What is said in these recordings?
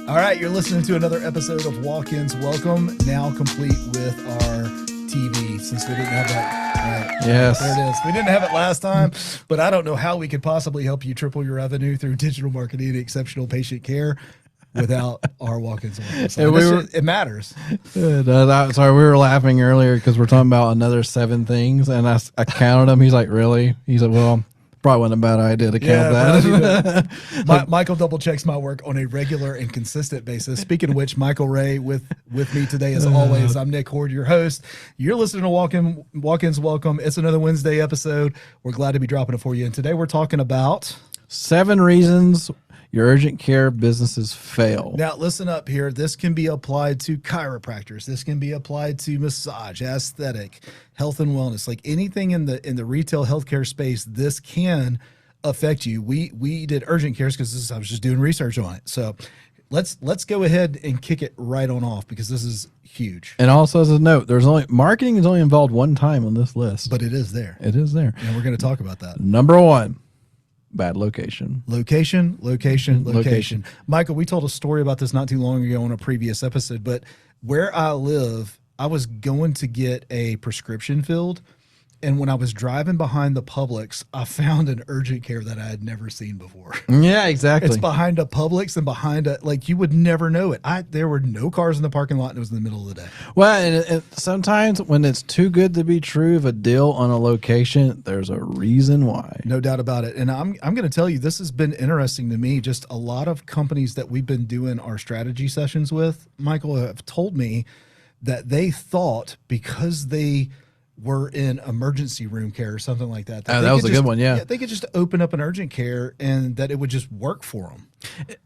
All right, you're listening to another episode of Walk-Ins Welcome, now complete with our TV, since we didn't have that. Right, yes. There it is. We didn't have it last time, but I don't know how we could possibly help you triple your revenue through digital marketing and exceptional patient care without our Walk-Ins Welcome. So it matters. Sorry, we were laughing earlier because we're talking about another 7 things, and I counted them. He's like, really? He said, well, probably wasn't a bad idea to count that. Michael double checks my work on a regular and consistent basis. Speaking of which, Michael Ray with me today as always. I'm Nick Horde, your host. You're listening to Walk-Ins Welcome. It's another Wednesday episode. We're glad to be dropping it for you. And today we're talking about 7 reasons your urgent care businesses fail. Now, listen up here. This can be applied to chiropractors. This can be applied to massage, aesthetic, health and wellness, like anything in the retail healthcare space. This can affect you. We did urgent cares because I was just doing research on it. So let's go ahead and kick it right on off because this is huge. And also as a note, marketing is only involved one time on this list, but it is there. It is there, and we're going to talk about that. Number 1. Bad location. Location. Michael, we told a story about this not too long ago on a previous episode, but where I live, I was going to get a prescription filled, and when I was driving behind the Publix, I found an urgent care that I had never seen before. Yeah, exactly. It's behind a Publix and behind you would never know it. There were no cars in the parking lot, and it was in the middle of the day. Well, and sometimes when it's too good to be true of a deal on a location, there's a reason why. No doubt about it. And I'm going to tell you, this has been interesting to me. Just a lot of companies that we've been doing our strategy sessions with, Michael, have told me that they thought because they were in emergency room care or something like that. That was a good one, yeah. They could just open up an urgent care and that it would just work for them.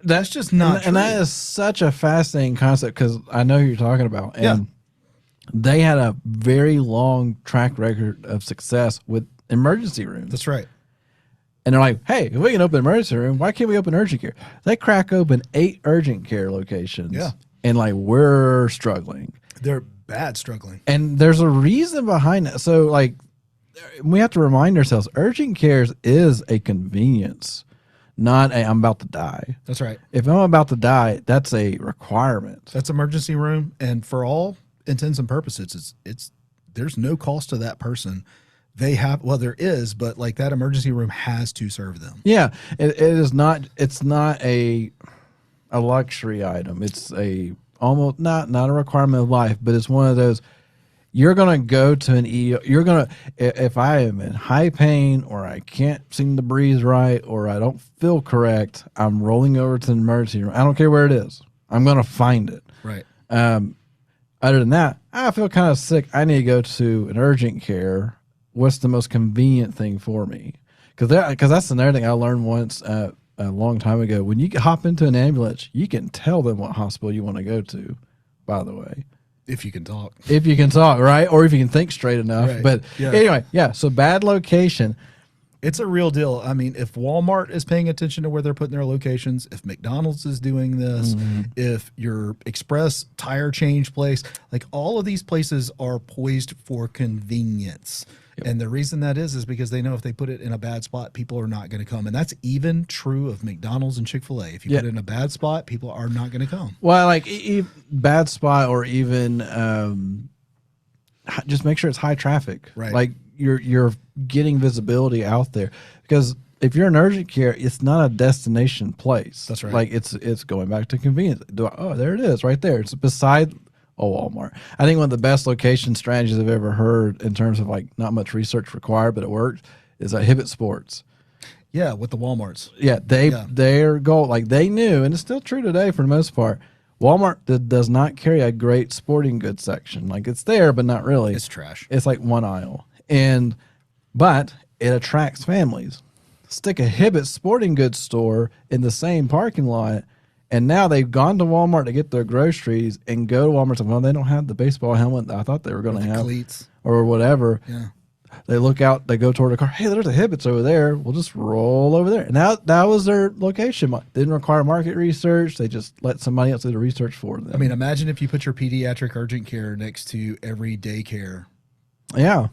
That's just not true. And that is such a fascinating concept because I know who you're talking about. And they had a very long track record of success with emergency rooms. That's right. And they're like, hey, if we can open an emergency room, why can't we open urgent care? They crack open 8 urgent care locations. Yeah. And we're struggling. They're bad struggling. And there's a reason behind it. So we have to remind ourselves, urgent cares is a convenience, not I'm about to die. That's right. If I'm about to die, that's a requirement. That's emergency room. And for all intents and purposes, there's no cost to that person. There is, but that emergency room has to serve them. Yeah. It's not a luxury item. It's almost not a requirement of life, but it's one of those, you're going to go to an ER, if I am in high pain or I can't seem to breathe right or I don't feel correct, I'm rolling over to an emergency room. I don't care where it is. I'm going to find it. Right. Other than that, I feel kind of sick. I need to go to an urgent care. What's the most convenient thing for me? Because that's another thing I learned once a long time ago. When you hop into an ambulance, you can tell them what hospital you want to go to, by the way. If you can talk. Right? Or if you can think straight enough. Right. But anyway, so bad location. It's a real deal. I mean, if Walmart is paying attention to where they're putting their locations, if McDonald's is doing this, if your express tire change place, all of these places are poised for convenience. Yep. And the reason that is because they know if they put it in a bad spot, people are not going to come. And that's even true of McDonald's and Chick-fil-A. If you put it in a bad spot, people are not going to come. Well, bad spot or even just make sure it's high traffic. Right. You're getting visibility out there. Because if you're in urgent care, it's not a destination place. That's right. It's going back to convenience. There it is right there. It's beside Walmart. I think one of the best location strategies I've ever heard in terms of not much research required, but it worked, is Hibbett Sports. Yeah, with the Walmarts. Yeah, their goal, they knew, and it's still true today for the most part, Walmart does not carry a great sporting goods section. It's there, but not really. It's trash. It's one aisle. But it attracts families. Stick a Hibbett sporting goods store in the same parking lot, and now they've gone to Walmart to get their groceries and go to Walmart and they don't have the baseball helmet that I thought they were going to have. Cleats. Or whatever. Yeah. They look out, they go toward the car. Hey, there's a Hibbett's over there. We'll just roll over there. And that was their location. Didn't require market research. They just let somebody else do the research for them. I mean, imagine if you put your pediatric urgent care next to every daycare. Yeah.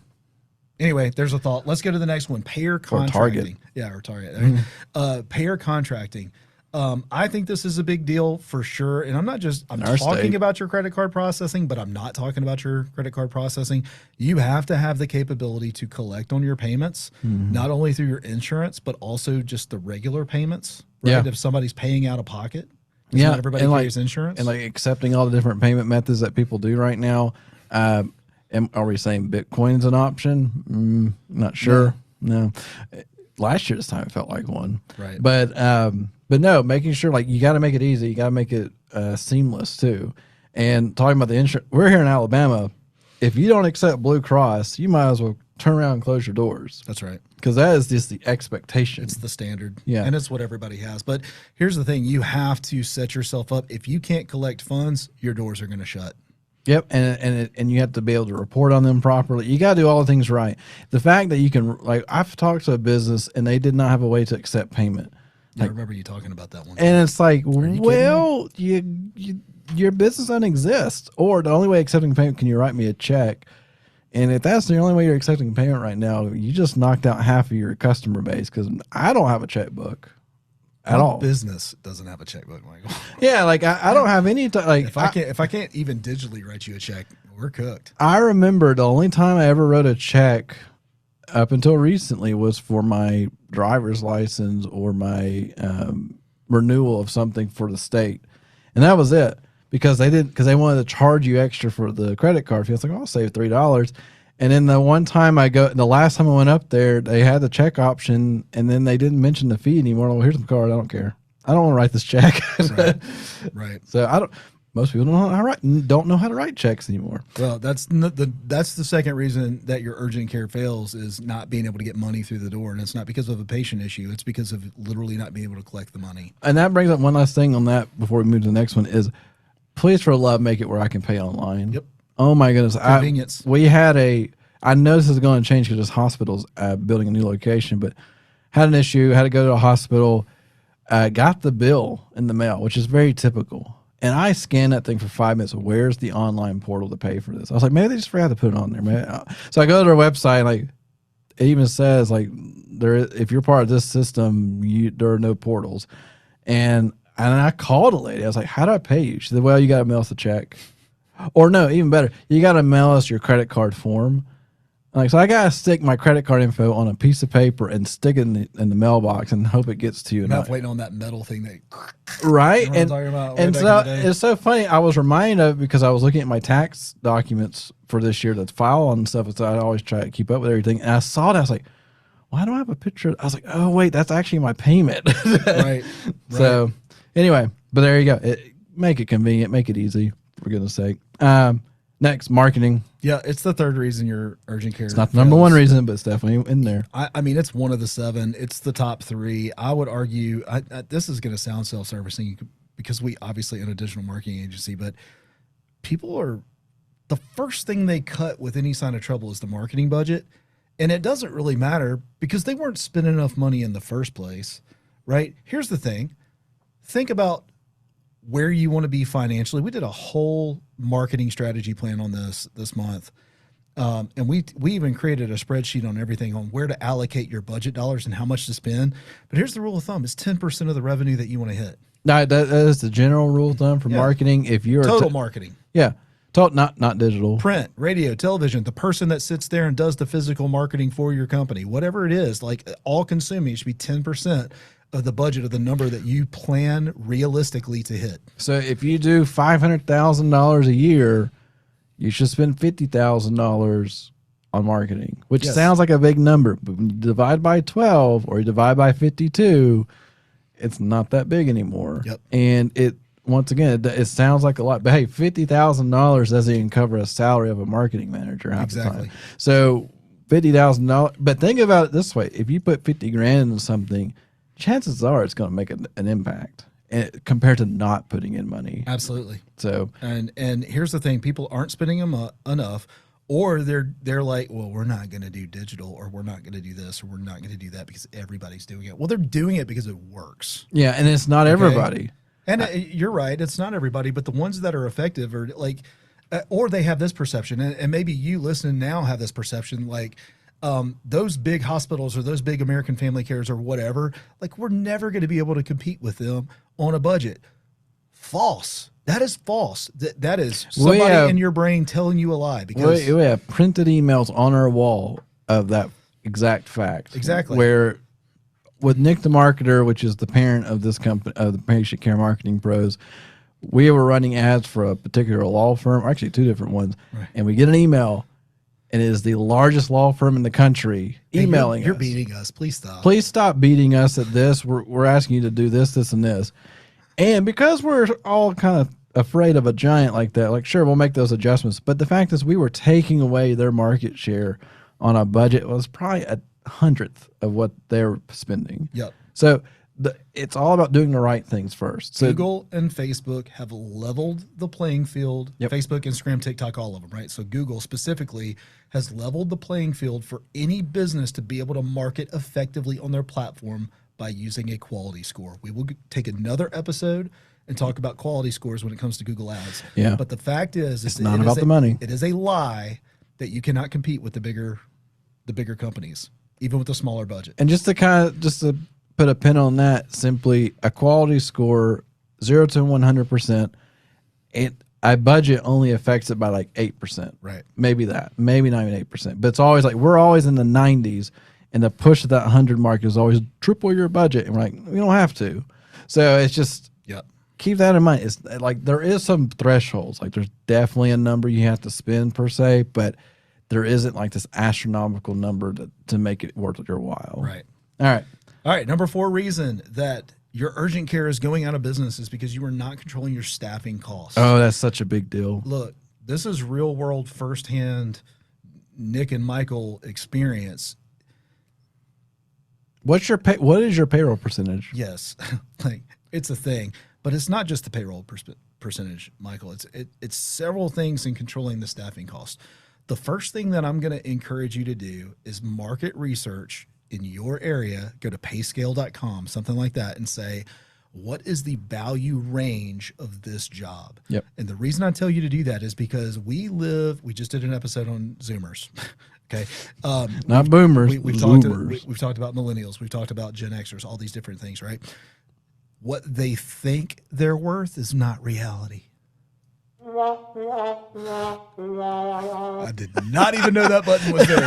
Anyway, there's a thought. Let's go to the next one. Payer contracting. Or Target. Yeah, or Target. Payer contracting. I think this is a big deal for sure. And I'm Our talking state. about your credit card processing, but I'm not talking about your credit card processing. You have to have the capability to collect on your payments, not only through your insurance, but also just the regular payments. Right? Yeah. If somebody's paying out of pocket, 'cause Yeah, not everybody and carries insurance. and like accepting all the different payment methods that people do right now. Are we saying Bitcoin's an option? Not sure. No. Last year this time it felt like one. Right. But no, making sure like you got to make it easy. You got to make it seamless too. And talking about the insurance, we're here in Alabama. If you don't accept Blue Cross, you might as well turn around and close your doors That's right. because that is just the expectation. It's the standard. Yeah. And it's what everybody has. But here's the thing, you have to set yourself up. If you can't collect funds, your doors are going to shut. Yep, and you have to be able to report on them properly. You got to do all the things right. The fact that you can, like, I've talked to a business and they did not have a way to accept payment, I remember you talking about that one. and it's like, you well, your business doesn't exist, or the only way accepting payment, can you write me a check? And if that's the only way you're accepting payment right now, you just knocked out half of your customer base because I don't have a checkbook at all. Business doesn't have a checkbook, Michael. Yeah, like I don't have any like If I can't even digitally write you a check, we're cooked. I remember the only time I ever wrote a check up until recently was for my driver's license or my renewal of something for the state. And that was it because they wanted to charge you extra for the credit card fee. I was like, I'll save $3. And then the last time I went up there, they had the check option and then they didn't mention the fee anymore. Well, here's the card. I don't care. I don't want to write this check. Right. So most people don't know how to write checks anymore. Well, that's the second reason that your urgent care fails is not being able to get money through the door. And it's not because of a patient issue. It's because of literally not being able to collect the money. And that brings up one last thing on that before we move to the next one is please for love make it where I can pay online. Yep. Oh my goodness. Convenience. I know this is going to change because this hospital's building a new location, but had an issue, had to go to a hospital, got the bill in the mail, which is very typical. And I scanned that thing for 5 minutes. Where's the online portal to pay for this? I was like, maybe they just forgot to put it on there, man. So I go to their website, like it even says like if you're part of this system, there are no portals. And I called a lady. I was like, how do I pay you? She said, well, you got to mail us a check. Or no, even better, you got to mail us your credit card form. Like, so I got to stick my credit card info on a piece of paper and stick it in the mailbox and hope it gets to you. Not waiting on that metal thing that right. I'm talking about way And back so in the day. it's so funny. I was reminded of it because I was looking at my tax documents for this year, that's file and stuff. So I always try to keep up with everything. And I saw that. I was like, why do I have a picture? I was like, oh, wait, that's actually my payment. right. So anyway, but there you go. Make it convenient, make it easy, for goodness sake. Next, marketing. Yeah, it's the third reason your urgent care. It's not the number one reason, but it's definitely in there. I mean, it's one of the 7. It's the top 3. I would argue. This is going to sound self-servicing because we obviously own a digital marketing agency, but people are the first thing they cut with any sign of trouble is the marketing budget, and it doesn't really matter because they weren't spending enough money in the first place, right? Here's the thing: think about where you want to be financially. We did a whole marketing strategy plan on this month. And we even created a spreadsheet on everything on where to allocate your budget dollars and how much to spend. But here's the rule of thumb. It's 10% of the revenue that you want to hit. No, that is the general rule of thumb for marketing. If you're Total marketing. Yeah. Not digital. Print, radio, television, the person that sits there and does the physical marketing for your company, whatever it is, like all consuming, it should be 10% of the budget of the number that you plan realistically to hit. So if you do $500,000 a year, you should spend $50,000 on marketing, which sounds like a big number, but when you divide by 12 or you divide by 52, it's not that big anymore. Yep. And once again, it sounds like a lot, but hey, $50,000 doesn't even cover a salary of a marketing manager half the Exactly. time. So $50,000, but think about it this way: if you put 50 grand into something, chances are it's going to make an impact compared to not putting in money. Absolutely. So, and here's the thing: people aren't spending them enough, or they're like, well, we're not going to do digital, or we're not going to do this, or we're not going to do that because everybody's doing it. Well, they're doing it because it works. yeah, and it's not everybody. And you're right; it's not everybody, but the ones that are effective are like, or they have this perception, and maybe you listening now have this perception, like, those big hospitals or those big American Family Cares or whatever, like we're never going to be able to compete with them on a budget. False. That is false. That is somebody in your brain telling you a lie. Because we have printed emails on our wall of that exact fact. Exactly. Where with Nick the Marketer, which is the parent of this company, of the Patient Care Marketing Pros, we were running ads for a particular law firm, or actually two different ones, right. And we get an email, and it is the largest law firm in the country emailing you're us. Beating us. Please stop. Please stop beating us at this. We're asking you to do this, this, and this. And because we're all kind of afraid of a giant like that, like, sure, we'll make those adjustments. But the fact is we were taking away their market share on a budget was probably 100th of what they're spending. Yep. So it's all about doing the right things first. So Google and Facebook have leveled the playing field. Yep. Facebook, Instagram, TikTok, all of them, right? So Google specifically has leveled the playing field for any business to be able to market effectively on their platform by using a quality score. We will take another episode and talk about quality scores when it comes to Google Ads. Yeah. But the fact is, it's not about the money. It is a lie that you cannot compete with the bigger companies, even with a smaller budget. And just to put a pin on that, simply a quality score, 0 to 100%. A budget only affects it by like 8%. Right. Maybe that. Maybe not even 8%. But it's always like we're always in the 90s, and the push of that 100 mark is always triple your budget. And we're like, we don't have to. So it's just keep that in mind. It's like there is some thresholds. Like there's definitely a number you have to spend per se, but there isn't like this astronomical number to make it worth your while. Right. All right. Number 4 reason that your urgent care is going out of business is because you are not controlling your staffing costs. Oh, that's such a big deal. Look, this is real world, firsthand Nick and Michael experience. What is your payroll percentage? Yes, like it's a thing, but it's not just the payroll percentage, Michael. It's several things in controlling the staffing costs. The first thing that I'm going to encourage you to do is market research in your area. Go to payscale.com, something like that, and say, what is the value range of this job? Yep. And the reason I tell you to do that is because we just did an episode on Zoomers. Okay. Not boomers. We've talked about millennials. We've talked about Gen Xers, all these different things, right? What they think they're worth is not reality. I did not even know that button was there.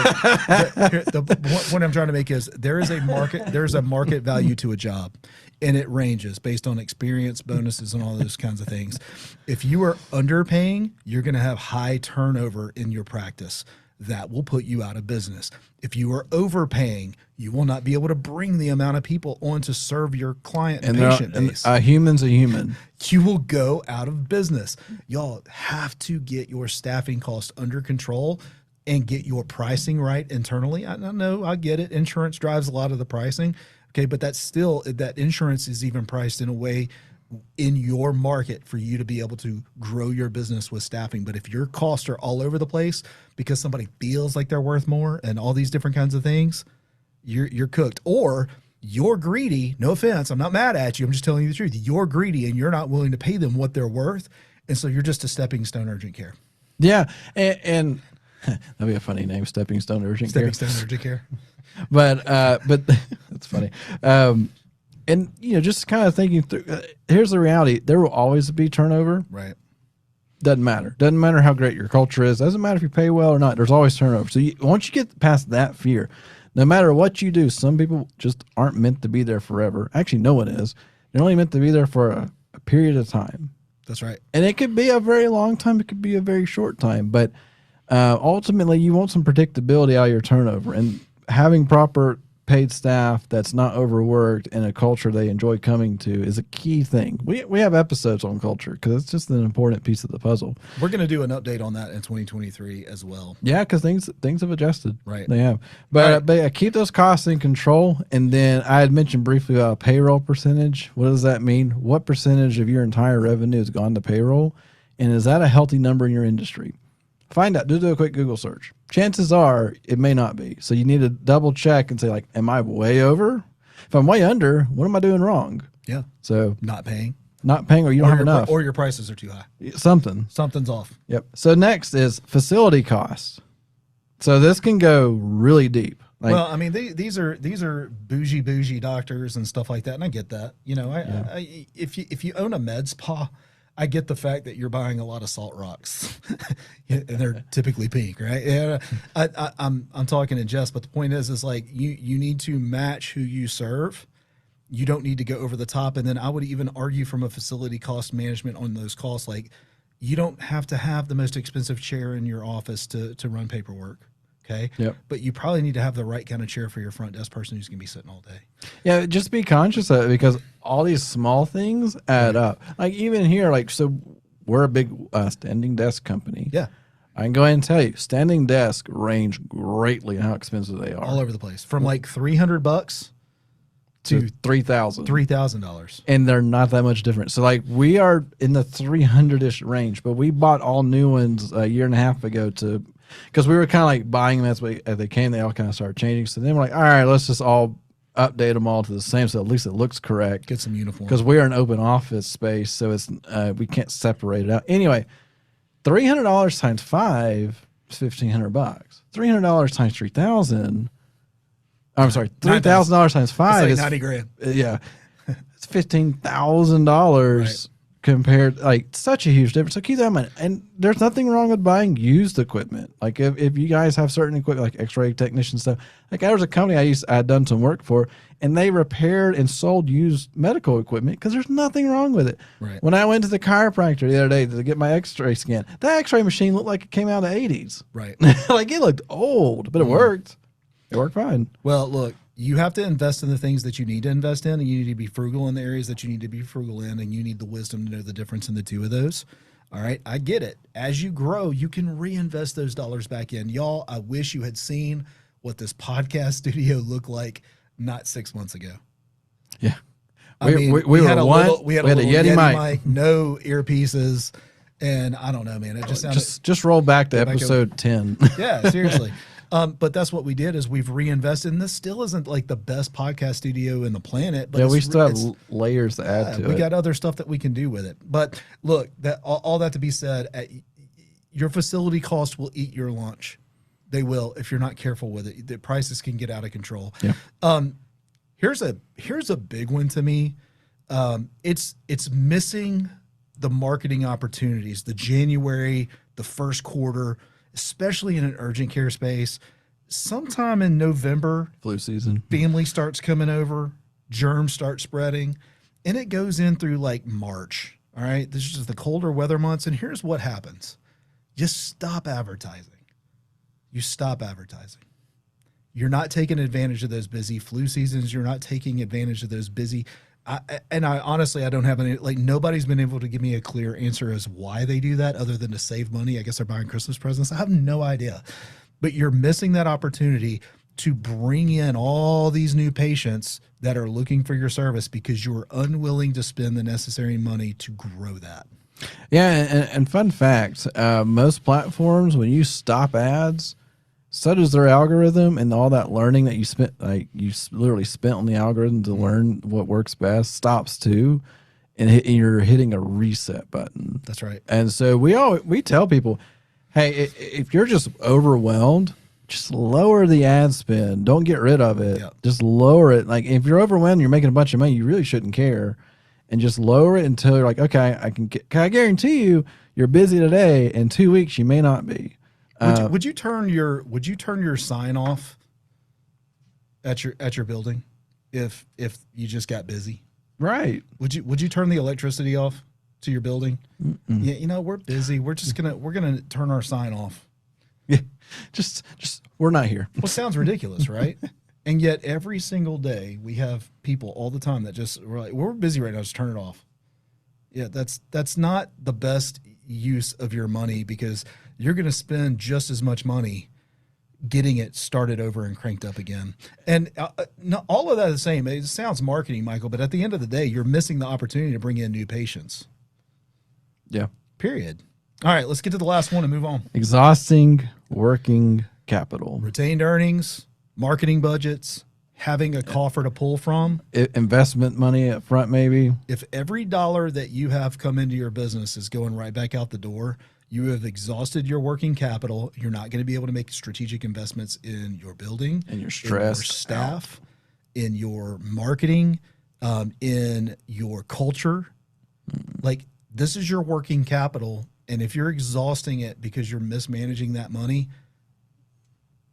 The point I'm trying to make is there's a market value to a job, and it ranges based on experience, bonuses, and all those kinds of things. If you are underpaying, you're going to have high turnover in your practice. That will put you out of business. If you are overpaying, you will not be able to bring the amount of people on to serve your client and patient base. A human's a human. You will go out of business. Y'all have to get your staffing costs under control and get your pricing right internally. I know, I get it. Insurance drives a lot of the pricing. Okay, but that's still, that insurance is even priced in a way in your market for you to be able to grow your business with staffing. But if your costs are all over the place because somebody feels like they're worth more and all these different kinds of things, you're cooked. Or you're greedy. No offense, I'm not mad at you. I'm just telling you the truth. You're greedy and you're not willing to pay them what they're worth. And so you're just a stepping stone urgent care. Yeah. And that'd be a funny name, Stepping Stone Urgent Care. Stepping Stone Urgent Care. But that's funny. And, just kind of thinking through, here's the reality. There will always be turnover. Right. Doesn't matter. Doesn't matter how great your culture is. Doesn't matter if you pay well or not. There's always turnover. So once you get past that fear, no matter what you do, some people just aren't meant to be there forever. Actually, no one is. They're only meant to be there for a period of time. That's right. And it could be a very long time. It could be a very short time. But ultimately, you want some predictability out of your turnover. And having proper paid staff that's not overworked and a culture they enjoy coming to is a key thing. We have episodes on culture because it's just an important piece of the puzzle. We're going to do an update on that in 2023 as well. Yeah, because things have adjusted. Right. They have. But keep those costs in control. And then I had mentioned briefly about payroll percentage. What does that mean? What percentage of your entire revenue has gone to payroll? And is that a healthy number in your industry? Find out. Do a quick Google search. Chances are it may not be. So you need to double check and say, like, am I way over? If I'm way under, what am I doing wrong? Yeah. So not paying, or you don't have enough. Or your prices are too high. Something's off. Yep. So next is facility costs. So this can go really deep. Like, Well, I mean, these are bougie doctors and stuff like that, and I get that. You know, if you own a med spa, I get the fact that you're buying a lot of salt rocks, and they're typically pink, right? Yeah, I'm talking in jest, but the point is like you need to match who you serve. You don't need to go over the top, and then I would even argue from a facility cost management on those costs, like you don't have to have the most expensive chair in your office to run paperwork. Okay. Yep. But you probably need to have the right kind of chair for your front desk person who's going to be sitting all day. yeah, just be conscious of it because all these small things add up. Like even here, like, so we're a big standing desk company. Yeah. I can go ahead and tell you, standing desk range greatly in how expensive they are. All over the place. From like $300 to $3,000. $3,000. And they're not that much different. So like we are in the 300-ish range, but we bought all new ones a year and a half ago because we were kind of like buying them as they came. They all kind of started changing. So then we're like, all right, let's just all update them all to the same, so at least it looks correct. Get some uniform. Because we are an open office space, so it's we can't separate it out. Anyway, $300 times 5 is $1,500. $300 times 3,000. I'm sorry, $3,000 times 5 like is 90 grand. Yeah, it's $15,000 compared. Like such a huge difference. So keep that in mind. And there's nothing wrong with buying used equipment. Like if you guys have certain equipment, like X-ray technician stuff. Like there was a company I had done some work for, and they repaired and sold used medical equipment because there's nothing wrong with it. Right. When I went to the chiropractor the other day to get my X-ray scan, that X-ray machine looked like it came out of the 80s. Right. Like it looked old, but it worked. It worked fine. Well, look, you have to invest in the things that you need to invest in, and you need to be frugal in the areas that you need to be frugal in, and you need the wisdom to know the difference in the two of those. All right, I get it. As you grow, you can reinvest those dollars back in. Y'all, I wish you had seen what this podcast studio looked like not 6 months ago. Yeah. We had a Yeti mic, no earpieces, and I don't know, man. It just sounded just roll back to episode 10. Yeah, seriously. But that's what we did is we've reinvested, and this still isn't like the best podcast studio in the planet. But yeah, we still have layers to add to it. We got other stuff that we can do with it. But look, that all that to be said, your facility costs will eat your lunch. They will if you're not careful with it. The prices can get out of control. Yeah. Here's a big one to me. It's missing the marketing opportunities. The January, the first quarter, especially in an urgent care space. Sometime in November, flu season, family starts coming over, germs start spreading, and it goes in through like March. All right. This is just the colder weather months. And here's what happens. Just stop advertising. You stop advertising. You're not taking advantage of those busy flu seasons. You're not taking advantage of those busy. I honestly, I don't have any, like, nobody's been able to give me a clear answer as why they do that other than to save money. I guess they're buying Christmas presents. I have no idea. But you're missing that opportunity to bring in all these new patients that are looking for your service because you're unwilling to spend the necessary money to grow that. Yeah, and fun fact, most platforms, when you stop ads, so does their algorithm, and all that learning that you spent, like you literally spent on the algorithm to learn what works best, stops too, and you're hitting a reset button. That's right. And so we tell people, hey, if you're just overwhelmed, just lower the ad spend. Don't get rid of it. Yep. Just lower it. Like if you're overwhelmed, you're making a bunch of money, you really shouldn't care, and just lower it until you're like, okay, I guarantee you, you're busy today. In 2 weeks, you may not be. Would you turn your sign off at your building if you just got busy? Right. Would you turn the electricity off to your building? Yeah, you know, we're busy. We're gonna turn our sign off. Yeah. Just we're not here. Well, it sounds ridiculous, right? And yet every single day we have people all the time that just we're like, we're busy right now, just turn it off. Yeah, that's not the best use of your money because you're going to spend just as much money getting it started over and cranked up again. And all of that is the same. It sounds marketing, Michael, but at the end of the day, you're missing the opportunity to bring in new patients. Yeah. Period. All right, let's get to the last one and move on. Exhausting working capital. Retained earnings, marketing budgets, having a coffer to pull from. Investment money up front, maybe. If every dollar that you have come into your business is going right back out the door, You have exhausted your working capital. You're not going to be able to make strategic investments in your building, And you're in your stressed staff, in your marketing, in your culture. Like, this is your working capital. And if you're exhausting it because you're mismanaging that money,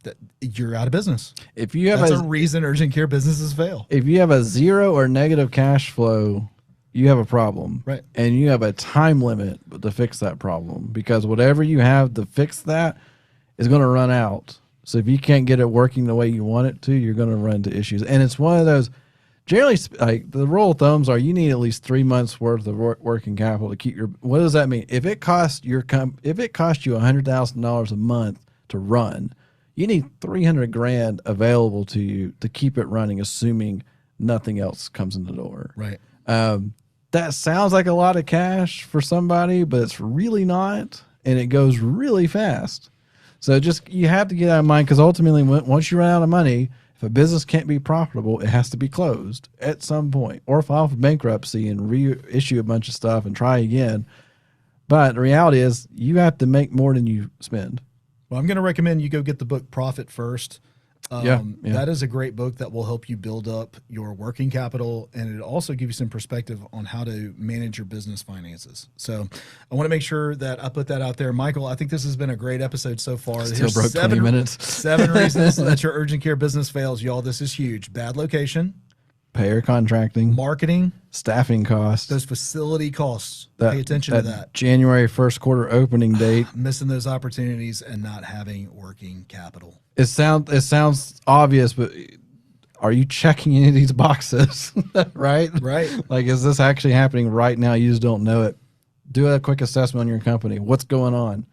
that you're out of business. If you have That's a reason urgent care businesses fail. if you have a zero or negative cash flow, you have a problem. Right. And you have a time limit to fix that problem, because whatever you have to fix that is going to run out. So if you can't get it working the way you want it to, you're going to run into issues. And it's one of those, generally, like, the rule of thumbs are you need at least 3 months worth of working capital to keep your. What does that mean? If it costs you $100,000 a month to run, you need 300 grand available to you to keep it running, assuming nothing else comes in the door. Right. That sounds like a lot of cash for somebody, but it's really not, and it goes really fast. So just, you have to get out of mind, because ultimately, once you run out of money, if a business can't be profitable, it has to be closed at some point, or file for bankruptcy and reissue a bunch of stuff and try again. But the reality is, you have to make more than you spend. Well, I'm going to recommend you go get the book Profit First. Yeah. That is a great book that will help you build up your working capital, and it also give you some perspective on how to manage your business finances. So I want to make sure that I put that out there. Michael, I think this has been a great episode so far. Still broke 20 minutes. 7 reasons that your urgent care business fails. Y'all, this is huge. Bad location, Payer contracting, marketing, staffing costs, those facility costs. Pay attention to that. January 1st quarter opening date. Missing those opportunities and not having working capital. It sounds obvious, but are you checking any of these boxes? Right? Right. Like, is this actually happening right now? You just don't know it. Do a quick assessment on your company. What's going on?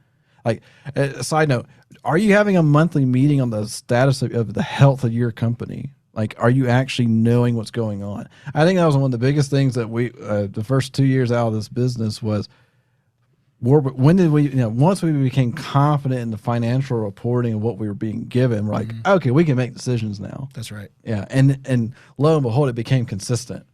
Like, a side note, are you having a monthly meeting on the status of the health of your company? Like, are you actually knowing what's going on? I think that was one of the biggest things that we, the first 2 years out of this business was, when did we, once we became confident in the financial reporting of what we were being given, we're like, okay, we can make decisions now. That's right. Yeah. And lo and behold, it became consistent.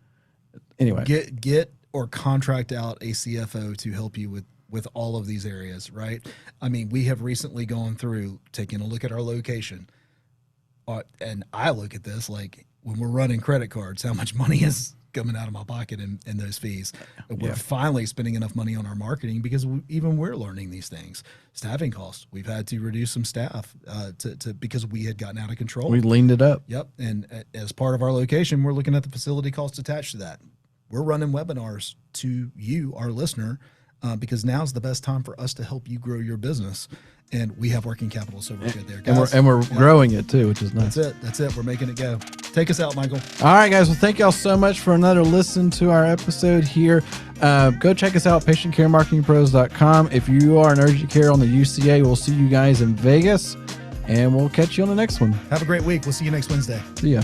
Anyway. Get or contract out a CFO to help you with all of these areas, right? I mean, we have recently gone through taking a look at our location. And I look at this like, when we're running credit cards, how much money is coming out of my pocket in those fees. We're finally spending enough money on our marketing, because even we're learning these things. Staffing costs, we've had to reduce some staff because we had gotten out of control. We leaned it up. Yep. And as part of our location, we're looking at the facility costs attached to that. We're running webinars to you, our listener, because now's the best time for us to help you grow your business. And we have working capital, so we're good there, guys. And we're growing it too, which is nice. That's it. We're making it go. Take us out, Michael. All right, guys. Well, thank y'all so much for another listen to our episode here. Go check us out, patientcaremarketingpros.com. If you are an urgent care on the UCA, we'll see you guys in Vegas, and we'll catch you on the next one. Have a great week. We'll see you next Wednesday. See ya.